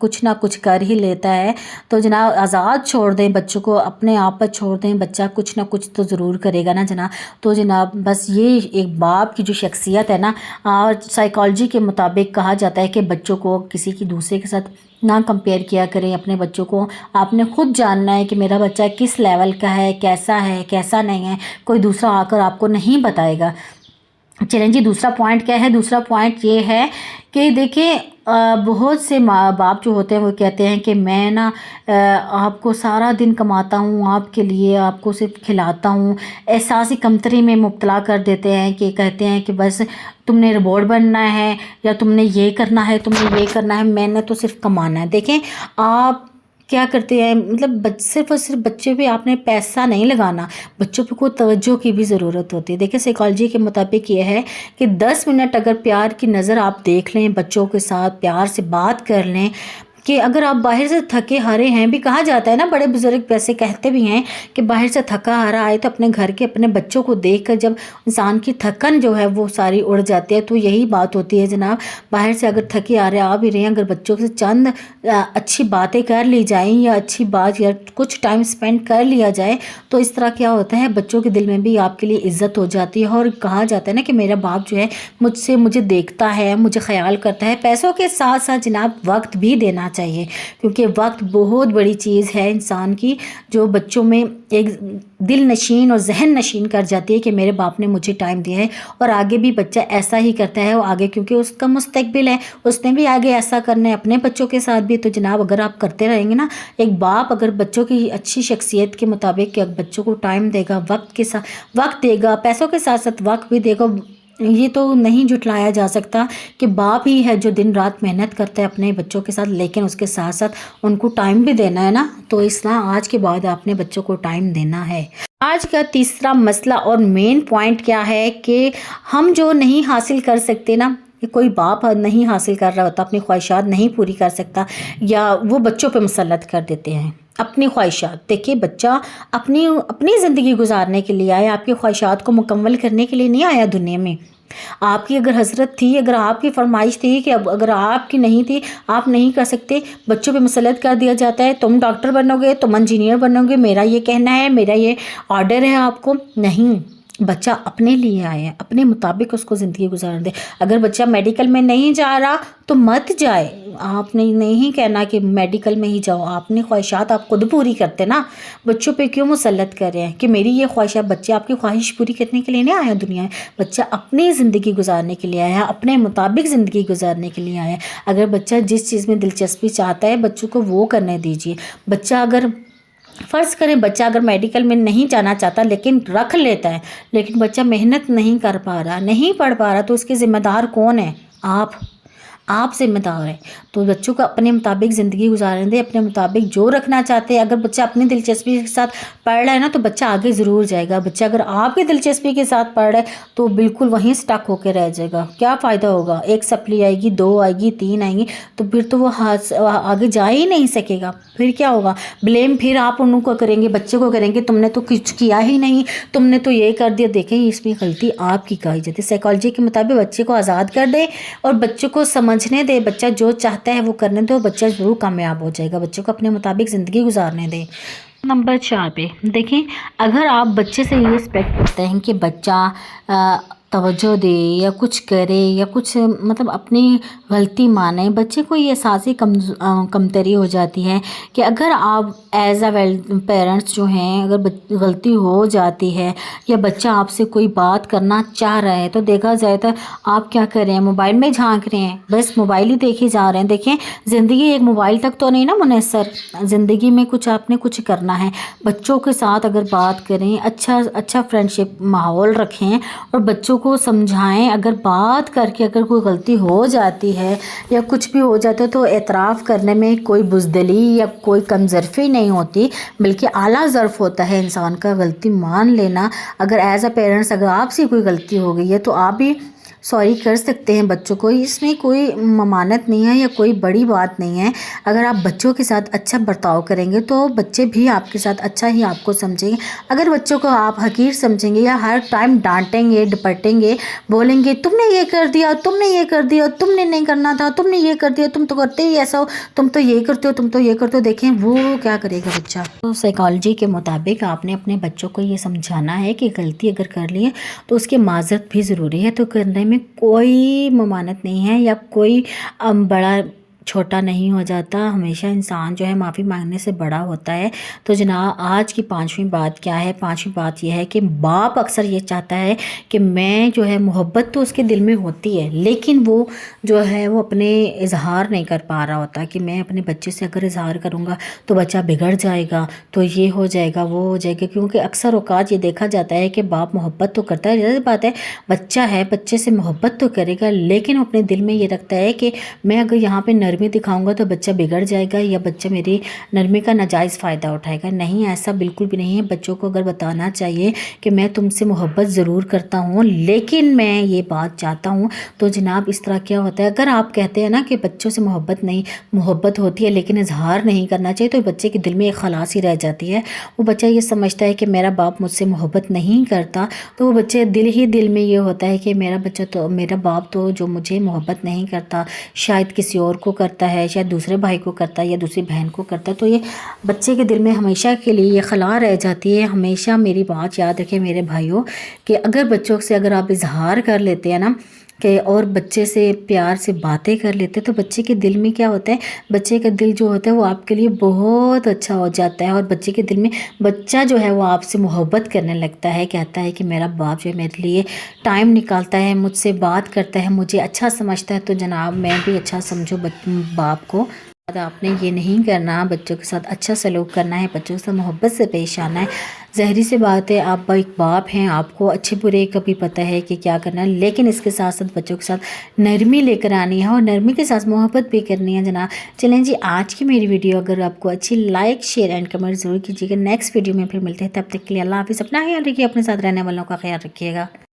کچھ نہ کچھ کر ہی لیتا ہے. تو جناب آزاد چھوڑ دیں بچوں کو، اپنے آپ پر چھوڑ دیں، بچہ کچھ نہ کچھ تو ضرور کرے گا نا جناب. تو جناب بس یہ ایک باپ کی جو شخصیت ہے نا، سائیکالوجی کے مطابق کہا جاتا ہے کہ بچوں کو کسی کی دوسرے کے ساتھ نہ کمپیئر کیا کریں. اپنے بچوں کو آپ نے خود جاننا ہے کہ میرا بچہ کس لیول کا ہے، کیسا نہیں ہے. کوئی دوسرا آ کر آپ کو نہیں بتائے گا. چلیں جی، دوسرا پوائنٹ کیا ہے؟ دوسرا پوائنٹ یہ ہے کہ دیکھیں بہت سے ماں باپ جو ہوتے ہیں وہ کہتے ہیں کہ میں نا آپ کو سارا دن کماتا ہوں، آپ کے لیے آپ کو صرف کھلاتا ہوں. احساسی کمتری میں مبتلا کر دیتے ہیں کہ کہتے ہیں کہ بس تم نے روبوٹ بننا ہے، یا تم نے یہ کرنا ہے، تم نے یہ کرنا ہے، میں نے تو صرف کمانا ہے. دیکھیں آپ کیا کرتے ہیں، مطلب صرف اور صرف بچے پہ آپ نے پیسہ نہیں لگانا، بچوں پہ کوئی توجہ کی بھی ضرورت ہوتی ہے. دیکھیں سائیکالوجی کے مطابق یہ ہے کہ 10 منٹ اگر پیار کی نظر آپ دیکھ لیں، بچوں کے ساتھ پیار سے بات کر لیں، کہ اگر آپ باہر سے تھکے ہارے ہیں، بھی کہا جاتا ہے نا، بڑے بزرگ ویسے کہتے بھی ہیں کہ باہر سے تھکا ہارا آئے تو اپنے گھر کے اپنے بچوں کو دیکھ کر جب انسان کی تھکن جو ہے وہ ساری اڑ جاتی ہے. تو یہی بات ہوتی ہے جناب، باہر سے اگر تھکے آ رہے آ بھی رہے ہیں، اگر بچوں سے چند اچھی باتیں کر لی جائیں، یا اچھی بات یا کچھ ٹائم سپینڈ کر لیا جائے، تو اس طرح کیا ہوتا ہے بچوں کے دل میں بھی آپ کے لیے عزت ہو جاتی ہے. اور کہا جاتا ہے نا کہ میرا باپ جو ہے مجھے دیکھتا ہے، مجھے خیال کرتا ہے. پیسوں کے ساتھ ساتھ جناب وقت بھی دینا چاہیے، کیونکہ وقت بہت بڑی چیز ہے انسان کی، جو بچوں میں ایک دل نشین اور ذہن نشین کر جاتی ہے کہ میرے باپ نے مجھے ٹائم دیا ہے. اور آگے بھی بچہ ایسا ہی کرتا ہے، وہ آگے کیونکہ اس کا مستقبل ہے، اس نے بھی آگے ایسا کرنا ہے اپنے بچوں کے ساتھ بھی. تو جناب اگر آپ کرتے رہیں گے نا، ایک باپ اگر بچوں کی اچھی شخصیت کے مطابق کہ بچوں کو ٹائم دے گا، وقت دے گا، پیسوں کے ساتھ ساتھ وقت بھی دے گا. یہ تو نہیں جھٹلایا جا سکتا کہ باپ ہی ہے جو دن رات محنت کرتا ہے اپنے بچوں کے ساتھ، لیکن اس کے ساتھ ساتھ ان کو ٹائم بھی دینا ہے نا. تو اس طرح آج کے بعد آپ نے بچوں کو ٹائم دینا ہے. آج کا تیسرا مسئلہ اور مین پوائنٹ کیا ہے کہ ہم جو نہیں حاصل کر سکتے نا، کہ کوئی باپ نہیں حاصل کر رہا ہوتا، اپنی خواہشات نہیں پوری کر سکتا، یا وہ بچوں پہ مسلط کر دیتے ہیں اپنی خواہشات. دیکھیے بچہ اپنی زندگی گزارنے کے لیے آیا، آپ کی خواہشات کو مکمل کرنے کے لیے نہیں آیا دنیا میں. آپ کی اگر حسرت تھی، اگر آپ کی فرمائش تھی کہ اگر آپ کی نہیں تھی، آپ نہیں کر سکتے، بچوں پہ مسلط کر دیا جاتا ہے. تم ڈاکٹر بنو گے، تم انجینئر بنو گے، میرا یہ کہنا ہے، میرا یہ آرڈر ہے آپ کو. نہیں، بچہ اپنے لیے آیا ہے، اپنے مطابق اس کو زندگی گزارنے دے. اگر بچہ میڈیکل میں نہیں جا رہا تو مت جائے. آپ نے نہیں کہنا کہ میڈیکل میں ہی جاؤ، اپنی خواہشات آپ خود پوری کرتے نا. بچوں پہ کیوں مسلط کر رہے ہیں کہ میری یہ خواہش ہے؟ بچہ آپ کی خواہش پوری کرنے کے لیے نہیں آیا دنیا میں، بچہ اپنی زندگی گزارنے کے لیے آیا، اپنے مطابق زندگی گزارنے کے لیے آیا. اگر بچہ جس چیز میں دلچسپی چاہتا ہے بچوں کو وہ کرنے دیجیے. بچہ اگر فرض کریں بچہ اگر میڈیکل میں نہیں جانا چاہتا لیکن رکھ لیتا ہے، لیکن بچہ محنت نہیں کر پا رہا، نہیں پڑھ پا رہا، تو اس کے ذمہ دار کون ہے؟ آپ ذمہ دار ہیں. تو بچوں کو اپنے مطابق زندگی گزارنے دیں، اپنے مطابق جو رکھنا چاہتے ہیں. اگر بچہ اپنی دلچسپی کے ساتھ پڑھ رہا ہے نا تو بچہ آگے ضرور جائے گا. بچہ اگر آپ کی دلچسپی کے ساتھ پڑھ رہا ہے تو بالکل وہیں سٹک ہو کے رہ جائے گا. کیا فائدہ ہوگا؟ 1 سپلی آئے گی، 2 آئے گی، 3 آئیں گی، تو پھر تو وہ آگے جا ہی نہیں سکے گا. پھر کیا ہوگا؟ بلیم پھر آپ انہوں کو کریں گے، بچے کو کریں گے، تم نے تو کچھ کیا ہی نہیں، تم نے تو یہ کر دیا. دیکھیں اس میں غلطی آپ کی کہی جاتی ہے. سائیکالوجی کے مطابق بچے کو آزاد کر دے اور بچوں کو سمجھنے دے، بچہ جو چاہتا ہے وہ کرنے دے، بچہ ضرور کامیاب ہو جائے گا. بچوں کو اپنے مطابق زندگی گزارنے دے. نمبر 4 پہ دیکھیں، اگر آپ بچے سے یہ ایکسپیکٹ کرتے ہیں کہ بچہ توجہ دے یا کچھ کرے یا کچھ مطلب اپنی غلطی مانے، بچے کو یہ احساسی کمتری ہو جاتی ہے کہ اگر آپ ایز اے پیرنٹس جو ہیں، اگر غلطی ہو جاتی ہے یا بچہ آپ سے کوئی بات کرنا چاہ رہا ہے تو دیکھا جائے تو آپ کیا کر رہے ہیں؟ موبائل میں جھانک رہے ہیں، بس موبائل ہی دیکھے جا رہے ہیں. دیکھیں زندگی ایک موبائل تک تو نہیں نا منحصر، زندگی میں آپ نے کچھ کرنا ہے. بچوں کے ساتھ اگر بات کریں، اچھا فرینڈشپ ماحول رکھیں اور بچوں کو سمجھائیں. اگر بات کر کے اگر کوئی غلطی ہو جاتی ہے یا کچھ بھی ہو جاتا ہے تو اعتراف کرنے میں کوئی بزدلی یا کوئی کمظرفی نہیں ہوتی، بلکہ اعلیٰ ظرف ہوتا ہے انسان کا غلطی مان لینا. اگر ایز اے پیرنٹس اگر آپ سے کوئی غلطی ہو گئی ہے تو آپ بھی سوری کر سکتے ہیں بچوں کو، اس میں کوئی ممانت نہیں ہے یا کوئی بڑی بات نہیں ہے۔ اگر آپ بچوں کے ساتھ اچھا برتاؤ کریں گے تو بچے بھی آپ کے ساتھ اچھا ہی آپ کو سمجھیں گے۔ اگر بچوں کو آپ حقیر سمجھیں گے یا ہر ٹائم ڈانٹیں گے، ڈپٹیں گے، بولیں گے تم نے یہ کر دیا، تم نے یہ کر دیا، تم نے نہیں کرنا تھا، تم نے یہ کر دیا، تم تو کرتے ہی ایسا ہو، تم تو یہ کرتے ہو، تم تو یہ کرتے ہو، دیکھیں وہ کیا کرے گا بچہ۔ تو سائیکالوجی کے مطابق آپ نے اپنے بچوں کو یہ سمجھانا ہے کہ غلطی اگر کر لی ہے تو اس کی معذرت بھی ضروری ہے، تو کرنے میں کوئی ممانت نہیں ہے یا کوئی بڑا چھوٹا نہیں ہو جاتا، ہمیشہ انسان جو ہے معافی مانگنے سے بڑا ہوتا ہے۔ تو جناب آج کی 5ویں بات کیا ہے؟ 5ویں بات یہ ہے کہ باپ اکثر یہ چاہتا ہے کہ میں جو ہے محبت تو اس کے دل میں ہوتی ہے لیکن وہ جو ہے وہ اپنے اظہار نہیں کر پا رہا ہوتا کہ میں اپنے بچے سے اگر اظہار کروں گا تو بچہ بگڑ جائے گا، تو یہ ہو جائے گا، وہ ہو جائے گا، کیونکہ اکثر اوقات یہ دیکھا جاتا ہے کہ باپ محبت تو کرتا ہے، جیسے بات ہے بچہ ہے، بچے سے محبت تو کرے گا لیکن اپنے دل میں یہ رکھتا ہے کہ میں اگر یہاں پہ نرمی دکھاؤں گا تو بچہ بگڑ جائے گا یا بچہ میری نرمی کا ناجائز فائدہ اٹھائے گا۔ نہیں، ایسا بالکل بھی نہیں ہے۔ بچوں کو اگر بتانا چاہیے کہ میں تم سے محبت ضرور کرتا ہوں لیکن میں یہ بات چاہتا ہوں، تو جناب اس طرح کیا ہوتا ہے، اگر آپ کہتے ہیں نا کہ بچوں سے محبت ہوتی ہے لیکن اظہار نہیں کرنا چاہیے، تو بچے کے دل میں ایک خلاص ہی رہ جاتی ہے۔ وہ بچہ یہ سمجھتا ہے کہ میرا باپ مجھ سے محبت نہیں کرتا، تو وہ بچے دل میں یہ ہوتا ہے کہ میرا باپ تو جو مجھے محبت نہیں کرتا شاید کسی اور کو کرتا ہے، شاید دوسرے بھائی کو کرتا ہے یا دوسری بہن کو کرتا ہے، تو یہ بچے کے دل میں ہمیشہ کے لیے یہ خلا رہ جاتی ہے۔ ہمیشہ میری بات یاد رکھیں میرے بھائیوں کہ اگر بچوں سے اگر آپ اظہار کر لیتے ہیں نا کہ اور بچے سے پیار سے باتیں کر لیتے تو بچے کے دل میں کیا ہوتا ہے، بچے کا دل جو ہوتا ہے وہ آپ کے لیے بہت اچھا ہو جاتا ہے اور بچے کے دل میں بچہ جو ہے وہ آپ سے محبت کرنے لگتا ہے، کہتا ہے کہ میرا باپ جو ہے میرے لیے ٹائم نکالتا ہے، مجھ سے بات کرتا ہے، مجھے اچھا سمجھتا ہے، تو جناب میں بھی اچھا سمجھو باپ کو۔ آپ نے یہ نہیں کرنا، بچوں کے ساتھ اچھا سلوک کرنا ہے، بچوں سے محبت سے پیش آنا ہے۔ ظاہری سی بات ہے آپ ایک باپ ہیں، آپ کو اچھے برے کا بھی پتہ ہے کہ کیا کرنا ہے، لیکن اس کے ساتھ ساتھ بچوں کے ساتھ نرمی لے کر آنی ہے اور نرمی کے ساتھ محبت بھی کرنی ہے جناب۔ چلیں جی، آج کی میری ویڈیو اگر آپ کو اچھی لائک شیئر اینڈ کمنٹ ضرور کیجیے گا۔ نیکسٹ ویڈیو میں پھر ملتے ہیں، تب تک کے لیے اللہ حافظ، اپنا خیال رکھیے، اپنے ساتھ رہنے والوں کا خیال رکھیے گا۔